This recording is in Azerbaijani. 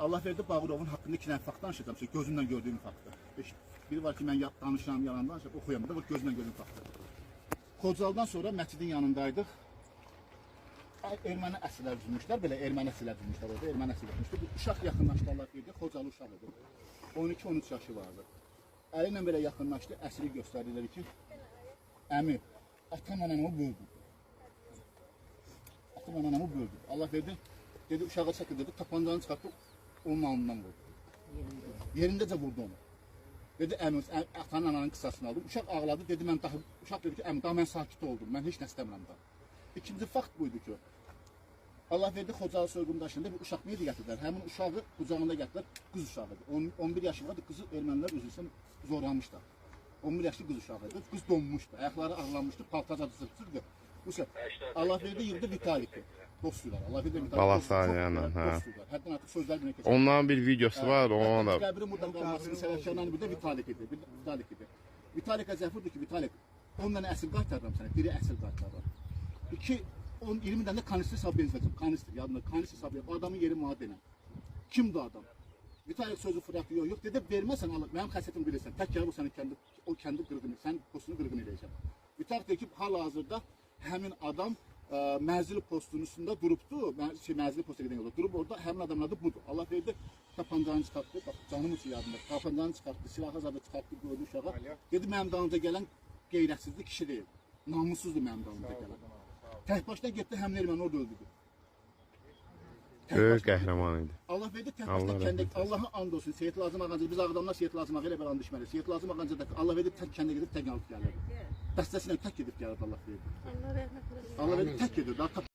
Allah verdi Bağırovun haqqında 2 dənə fakt danışacağım size, gözümlə gördüyüm faktı. Biri var ki, mən danışıram, yalan danışıram, oxuyamam da, gözümlə gördüyüm faktı. Xocaldan sonra məscidin yanındaydıq. Erməni əsirlər düzmüşlər, belə erməni əsirlər düzmüşlər orada, erməni əsirlər düzmüşlər. Bu uşaq yaxınlaşdı, Allah verdi, Xocalı uşaq idi. 12-13 yaşı vardı. Əli ilə belə yaxınlaşdı, əsiri göstərdilər ki, əmi, atam anamı böldü. Atam anamı böldü. Allah verdi, dedi uşağa çəkil dedi, tapancanı çıxartdı, onun alnından vurdu. Yerindəcə vurdu onu. Dedi əmi, atanın ananın qısasını aldım. Uşaq ağladı, dedi mən daha, uşaq dedi ki, əmi, daha mən sakit oldum, mən heç nə istəmirəm daha. İkinci fakt buydu ki, Allah verdi Xocalı soyğundaşında bir uşaq neydi gətirdilər? Həmin uşağı qucağında gətirdilər, qız uşağıdır. 11 yaşı vardı, qızı ermənilər üzülsən zorlamışlar. 11 yaşlı qız uşağıdır, qız donmuşdu, ayaqları ağlanmışdı, paltarca zırtırdı. Allah verdi yığdı Vitalik'i, dostuylar. Allah verdi Vitalik'i. Balasaniyanla, hə. Həddən artıq sözlər günə keçir. Onların bir videosu var, ona da. Qəbrin buradan qalmasının səbəblərindən biri də Vitalik idi. Vitalik'ə zəfirdir ki, Vitalik, 10 dənə əsir qaytarıram sənə, biri əsir qaytarıram. 20 dənə kanister hesabı benzincəm. Kanister, yadında kanister hesabı. O adamın yeri muadilən. Kimdir adam? Vitalik sözü fırlatı yok. Dedi verməsən Allah. Mənim xəsətimi bilirsən. Tək gəlir o sənin kendi qırğını, sən postunu qırğın edəcəm. Vitalik deyir ki, hal-hazırda həmin adam məzili postunun üstündə durubdu. Məzili posta gedən yolda durub orada həmin adamın adı budur. Allah verdi, tapancanı çıxartdı. Bax, canım üçün yadında. Tapancanı çıxartdı, silahı zadı çıxartdı, qoydu uşağa. Dedi mənim dalımca gələn qeyrətsizli kişi deyil. Namussuzdur mənim dalımca gələn. Tək başına getdi, həmin erməni orada öldürdü. Böyük qəhrəman idi. Allah verdi, tək başına kəndə, Allah'a and olsun. Seyid Lazım Ağancı, biz Ağdamlar Seyid Lazım Ağa ilə belə and düşməli. Seyid Lazım Ağancı da Allah verdi, tək kəndə gedib, tək alıp gəlirdi. Dəstəsinə tək gedib gəlirdi Allah verdi. Allah verdi, tək gedirdi.